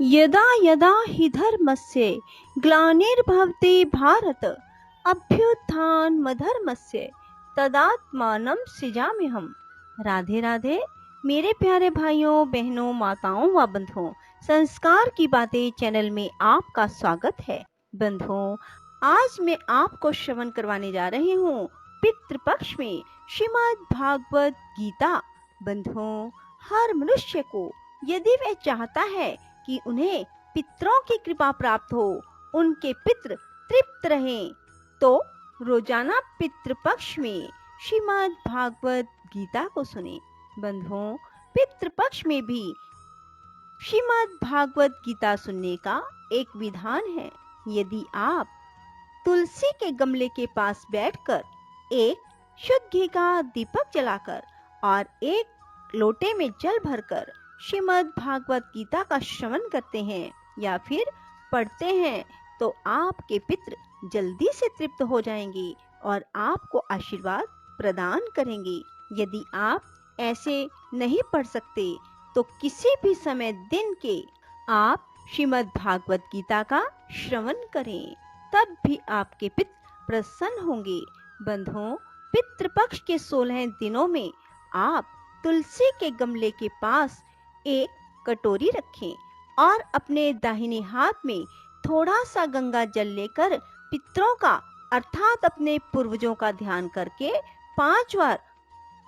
यदा यदा हि धर्मस्य ग्लानिर्भवति भारत अभ्युत्थानमधर्मस्य तदात्मानं सृजाम्यहम्। राधे राधे मेरे प्यारे भाइयों बहनों माताओं व बंधुओं, संस्कार की बातें चैनल में आपका स्वागत है। बंधुओं, आज मैं आपको श्रवण करवाने जा रही हूँ पितृपक्ष में श्रीमद् भागवत गीता। बंधुओं, हर मनुष्य को यदि वह चाहता है कि उन्हें पितरों की कृपा प्राप्त हो, उनके पितृ तृप्त रहें, तो रोजाना पितृपक्ष में श्रीमद् भागवत गीता को सुने। बंधुओं, पितृपक्ष में भी श्रीमद् भागवत गीता सुनने का एक विधान है। यदि आप तुलसी के गमले के पास बैठकर एक शुद्ध घी का दीपक जलाकर और एक लोटे में जल भरकर श्रीमद् भागवत गीता का श्रवण करते हैं या फिर पढ़ते हैं, तो आपके पितृ जल्दी से तृप्त हो जाएंगे और आपको आशीर्वाद प्रदान करेंगे। यदि आप ऐसे नहीं पढ़ सकते तो किसी भी समय दिन के आप श्रीमद् भागवत गीता का श्रवण करें, तब भी आपके पितृ प्रसन्न होंगे। बंधुओं, पितृपक्ष के 16 दिनों में आप तुलसी के गमले के पास एक कटोरी रखें और अपने दाहिने हाथ में थोड़ा सा गंगा जल लेकर पितरों का अर्थात अपने पूर्वजों का ध्यान करके 5 बार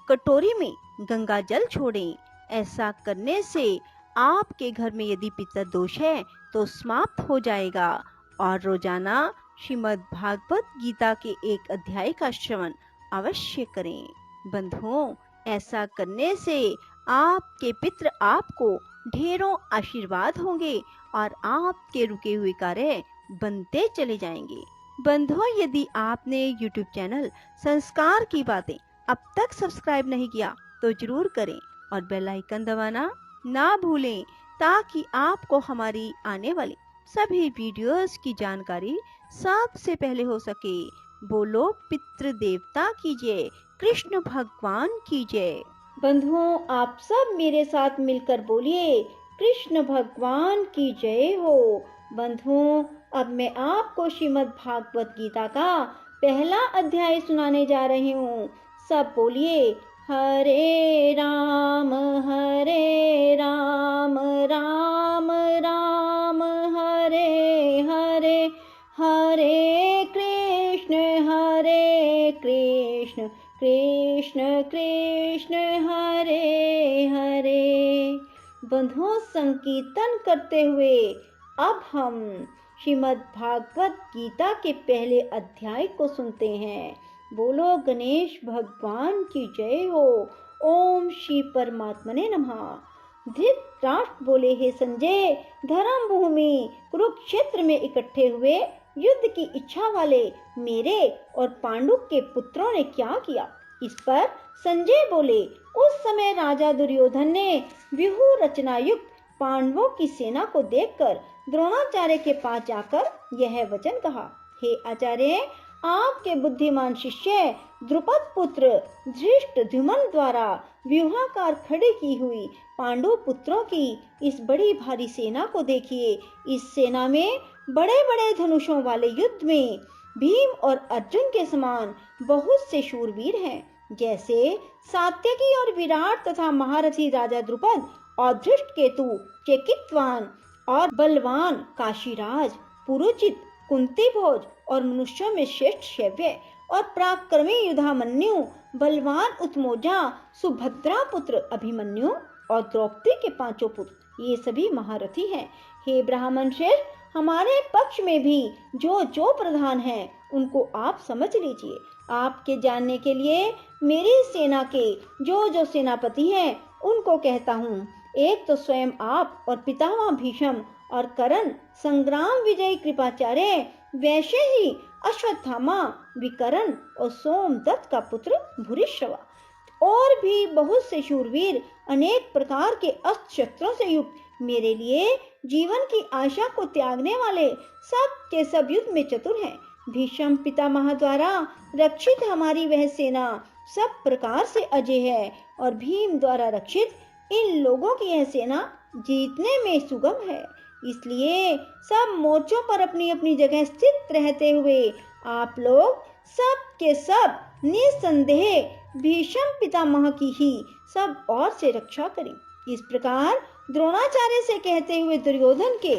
कटोरी में गंगा जल छोड़ें। ऐसा करने से आपके घर में यदि पितृ दोष है तो समाप्त हो जाएगा और रोजाना श्रीमद् भागवत गीता के एक अध्याय का श्रवण अवश्य करें। बंधुओं, ऐसा करने से आपके पितृ आपको ढेरों आशीर्वाद होंगे और आपके रुके हुए कार्य बनते चले जाएंगे। बंधुओं, यदि आपने YouTube चैनल संस्कार की बातें अब तक सब्सक्राइब नहीं किया तो जरूर करें और बेल आइकन दबाना ना भूलें, ताकि आपको हमारी आने वाली सभी वीडियोस की जानकारी सबसे पहले हो सके। बोलो पितृ देवता की जय, कृष्ण भगवान की जय। बंधुओं, आप सब मेरे साथ मिलकर बोलिए, कृष्ण भगवान की जय हो। बंधुओं, अब मैं आपको श्रीमद् भागवत गीता का पहला अध्याय सुनाने जा रही हूँ। सब बोलिए, हरे राम राम राम हरे हरे, हरे कृष्ण कृष्ण कृष्ण हरे हरे। बंधुओं, संकीर्तन करते हुए अब हम श्रीमद् भागवत गीता के पहले अध्याय को सुनते हैं। बोलो गणेश भगवान की जय हो। ओम श्री परमात्मने नमः। धृतराष्ट्र बोले, हे संजय, धर्म भूमि कुरुक्षेत्र में इकट्ठे हुए युद्ध की इच्छा वाले मेरे और पांडु के पुत्रों ने क्या किया? इस पर संजय बोले, उस समय राजा दुर्योधन ने व्यूह रचना युक्त पांडवों की सेना को देखकर द्रोणाचार्य के पास जाकर यह वचन कहा, हे आचार्य, आपके बुद्धिमान शिष्य द्रुपद पुत्र धृष्टद्युम्न द्वारा व्यूहाकार खड़ी की हुई पांडु पुत्रों की इस बड़ी भारी सेना को देखिए। इस सेना में बड़े बड़े धनुषों वाले युद्ध में भीम और अर्जुन के समान बहुत से शूरवीर हैं, जैसे सात्यकी और विराट तथा महारथी राजा द्रुपद और धृष्टकेतु, चेकितवान और बलवान काशीराज, पुरुचित, कुंती भोज और मनुष्यों में श्रेष्ठ शैव्य और पराक्रमी युधामन्यु, बलवान उत्मोजा, सुभद्रा पुत्र अभिमन्यु और द्रौपदी के 5 पुत्र, ये सभी महारथी हैं। हे ब्राह्मण श्रेष्ठ, हमारे पक्ष में भी जो जो प्रधान हैं उनको आप समझ लीजिए। आपके जानने के लिए मेरी सेना के जो जो सेनापति हैं उनको कहता हूँ। एक तो स्वयं आप और पितामह भीष्म और कर्ण, संग्राम विजयी कृपाचार्य, वैसे ही अश्वत्थामा, विकर्ण और सोमदत्त का पुत्र भूरिश्रवा, और भी बहुत से शूरवीर अनेक प्रकार के अस्त्र शस्त्रों से युक्त, मेरे लिए जीवन की आशा को त्यागने वाले, सब के सब युद्ध में चतुर हैं। भीष्म पितामह द्वारा रक्षित हमारी वह सेना सब प्रकार से अजय है और भीम द्वारा रक्षित इन लोगों की यह सेना जीतने में सुगम है। इसलिए सब मोर्चों पर अपनी अपनी जगह स्थित रहते हुए आप लोग सब के सब निसंदेह भीष्म पितामह की ही सब ओर से रक्षा करें। इस प्रकार द्रोणाचार्य से कहते हुए दुर्योधन के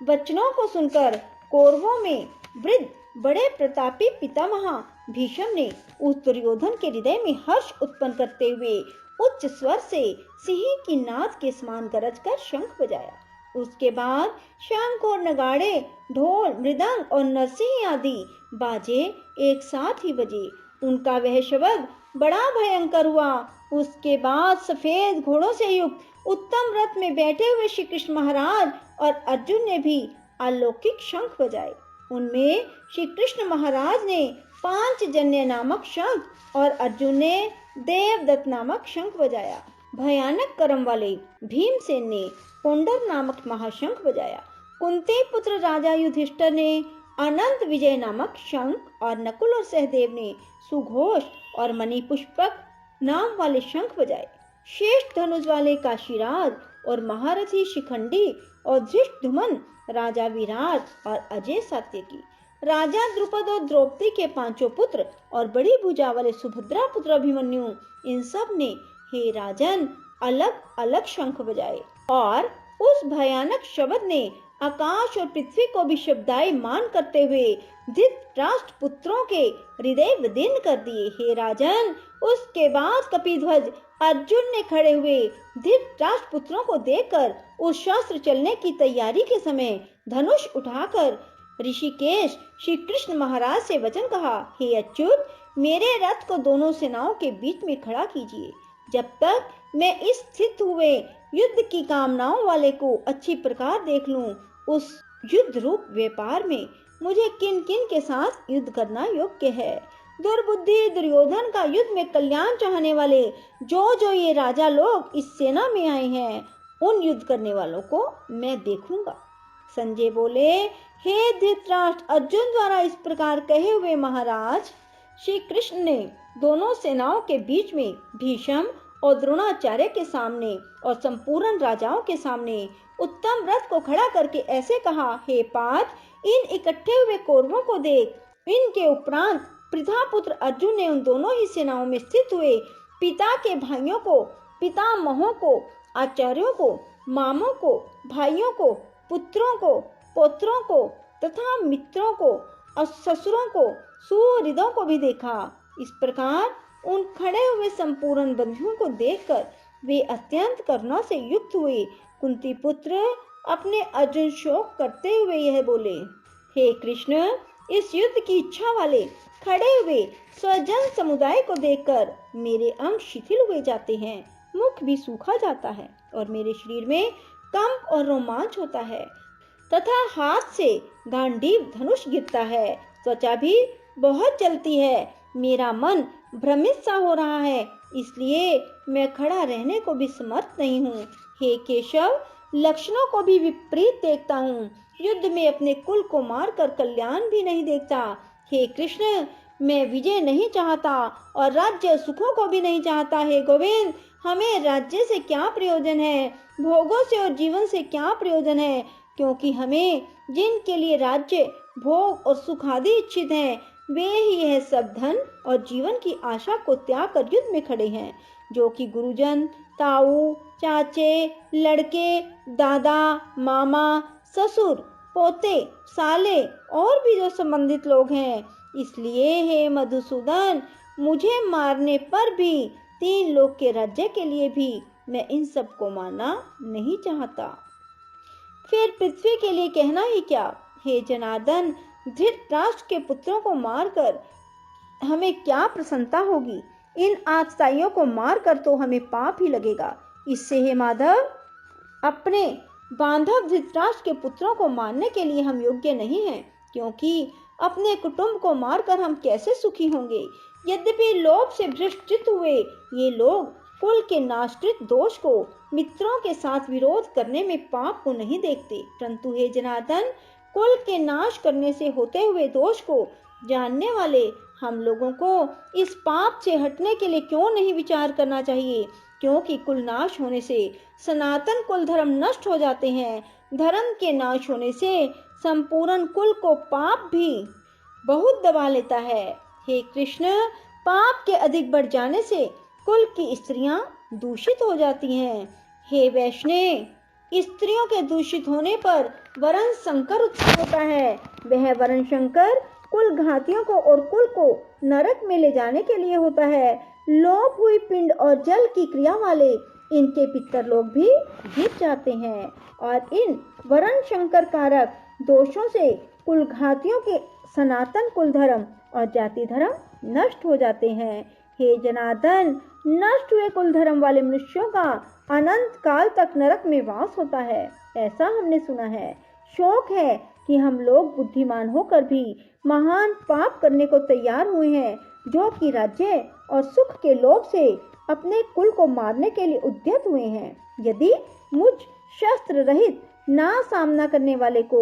वचनों को सुनकर कौरवों में वृद्ध बड़े प्रतापी पितामह भीष्म ने उस दुर्योधन के हृदय में हर्ष उत्पन्न करते हुए उच्च स्वर से सिंह की नाद के समान गरज कर शंख बजाया। उसके बाद शंख और नगाड़े, ढोल, मृदंग और नरसिंह आदि बाजे एक साथ ही बजे। उनका वह शब्द बड़ा भयंकर हुआ। उसके बाद सफेद घोड़ों से युक्त उत्तम रथ में बैठे हुए श्री कृष्ण महाराज और अर्जुन ने भी अलौकिक शंख बजाए। उनमें श्री कृष्ण महाराज ने पांचजन्य नामक शंख और अर्जुन ने देवदत्त नामक शंख बजाया। भयानक कर्म वाले भीमसेन ने पुंडर नामक महाशंख बजाया। कुंती पुत्र राजा युधिष्ठिर ने अनंत विजय नामक शंख और नकुल और सहदेव ने सुघोष और मणिपुष्पक नाम वाले शंख बजाए। श्रेष्ठ धनुष वाले काशीराज और महारथी शिखंडी और धृष्टद्युम्न राजा विराट और अजय सात्यकी, राजा द्रुपद और द्रौपदी के पांचों पुत्र और बड़ी भुजा वाले सुभद्रा पुत्र अभिमन्यु, इन सब ने हे राजन अलग अलग शंख बजाए और उस भयानक शब्द ने आकाश और पृथ्वी को भी शब्दायमान करते हुए धृतराष्ट्र पुत्रों के हृदय विदीर्ण कर दिए। हे राजन, उसके बाद कपिध्वज अर्जुन ने खड़े हुए धृतराष्ट्र पुत्रों को देखकर उस शस्त्र चलने की तैयारी के समय धनुष उठाकर ऋषिकेश श्री कृष्ण महाराज से वचन कहा, हे अच्युत, मेरे रथ को दोनों सेनाओं के बीच में खड़ा कीजिए। जब तक मैं इस स्थित हुए युद्ध की कामनाओं वाले को अच्छी प्रकार देख लूं, उस युद्ध रूप व्यापार में मुझे किन किन के साथ युद्ध करना योग्य है। दुर्बुद्धि दुर्योधन का युद्ध में कल्याण चाहने वाले जो ये राजा लोग इस सेना में आए हैं, उन युद्ध करने वालों को मैं देखूंगा। संजय बोले, हे धृतराष्ट्र, अर्जुन द्वारा इस प्रकार कहे हुए महाराज श्री कृष्ण ने दोनों सेनाओं के बीच में भीष्म और द्रोणाचार्य के सामने और संपूर्ण राजाओं के सामने उत्तम रथ को खड़ा करके ऐसे कहा, हे पार्थ, इन इकट्ठे हुए कौरवों को देख। इनके उपरांत प्रथापुत्र अर्जुन ने उन दोनों ही सेनाओं में स्थित हुए पिता के भाइयों को, पितामहों को, आचार्यों को, मामों को, भाइयों को, पुत्रों को, पौत्रों को तथा मित्रों को और ससुरों को, सुहृदों को भी देखा। इस प्रकार उन खड़े हुए संपूर्ण बंधुओं को देखकर वे अत्यंत करुणा से युक्त हुए। कुंती पुत्र अपने अर्जुन शोक करते हुए यह बोले, हे कृष्ण, इस युद्ध की इच्छा वाले खड़े हुए स्वजन समुदाय को देखकर मेरे अंग शिथिल हुए जाते हैं, मुख भी सूखा जाता है और मेरे शरीर में कंप और रोमांच होता है तथा हाथ से गांडीव धनुष गिरता है, त्वचा भी बहुत जलती है, मेरा मन भ्रमित सा हो रहा है, इसलिए मैं खड़ा रहने को भी समर्थ नहीं हूँ। हे केशव, लक्षणों को भी विपरीत देखता हूँ, युद्ध में अपने कुल को मारकर कल्याण भी नहीं देखता। हे कृष्ण, मैं विजय नहीं चाहता और राज्य सुखों को भी नहीं चाहता। हे गोविंद, हमें राज्य से क्या प्रयोजन है, भोगों से और जीवन से क्या प्रयोजन है, क्योंकि हमें जिनके लिए राज्य, भोग और सुख आदि इच्छित हैं, वे ही यह सब धन और जीवन की आशा को त्याग कर युद्ध में खड़े हैं, जो कि गुरुजन, ताऊ, चाचे, लड़के, दादा, मामा, ससुर, पोते, साले और भी जो संबंधित लोग हैं। इसलिए हे मधुसूदन, मुझे मारने पर भी 3 लोक के राज्य के लिए भी मैं इन सब को मारना नहीं चाहता। फिर पृथ्वी के लिए कहना ही क्या। हे जनार्दन, धृतराष्ट्र के पुत्रों को मारकर हमें क्या प्रसन्नता होगी, इन आतताइयों को मारकर तो हमें पाप ही लगेगा। इससे हे माधव, अपने बांधव धृतराष्ट्र के पुत्रों को मारने के लिए हम योग्य नहीं हैं, क्योंकि अपने कुटुंब को मारकर हम कैसे सुखी होंगे। यद्यपि लोभ से भ्रष्ट हुए ये लोग कुल के नाशकृत दोष को मित्रों के साथ विरोध करने में पाप को नहीं देखते, परंतु हे जनार्दन, कुल के नाश करने से होते हुए दोष को जानने वाले हम लोगों को इस पाप से हटने के लिए क्यों नहीं विचार करना चाहिए, क्योंकि कुल नाश होने से सनातन कुल धर्म नष्ट हो जाते हैं, धर्म के नाश होने से संपूर्ण कुल को पाप भी बहुत दबा लेता है। हे कृष्ण, पाप के अधिक बढ़ जाने से कुल की स्त्रियां दूषित हो जाती हैं। हे वैष्णव, स्त्रियों के दूषित होने पर वरण संकर उत्पन्न होता है। वह वरण संकर कुल घातियों को और कुल को नरक में ले जाने के लिए होता है। लोप हुई पिंड और जल की क्रिया वाले इनके पितर लोग भी जीत जाते हैं और इन वरण संकर कारक दोषों से कुल घातियों के सनातन कुल धर्म और जाति धर्म नष्ट हो जाते हैं। हे जनार्दन, नष्ट हुए कुल धर्म वाले मनुष्यों का अनंत काल तक नरक में वास होता है, ऐसा हमने सुना है। शोक है कि हम लोग बुद्धिमान होकर भी महान पाप करने को तैयार हुए हैं, जो कि राज्य और सुख के लोभ से अपने कुल को मारने के लिए उद्यत हुए हैं। यदि मुझ शस्त्र रहित ना सामना करने वाले को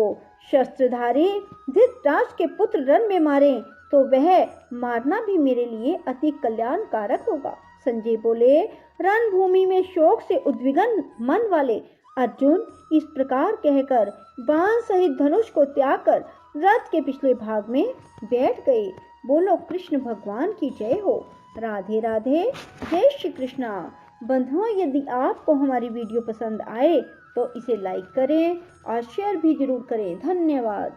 शस्त्रधारी धृतराष्ट्र के पुत्र रण में मारे तो वह मारना भी मेरे लिए अति कल्याणकारक होगा। संजय बोले, रणभूमि में शोक से उद्विग्न मन वाले अर्जुन इस प्रकार कहकर बाण सहित धनुष को त्याग कर रथ के पिछले भाग में बैठ गए। बोलो कृष्ण भगवान की जय हो। राधे राधे। जय श्री कृष्णा। बंधुओं, यदि आपको हमारी वीडियो पसंद आए तो इसे लाइक करें और शेयर भी जरूर करें। धन्यवाद।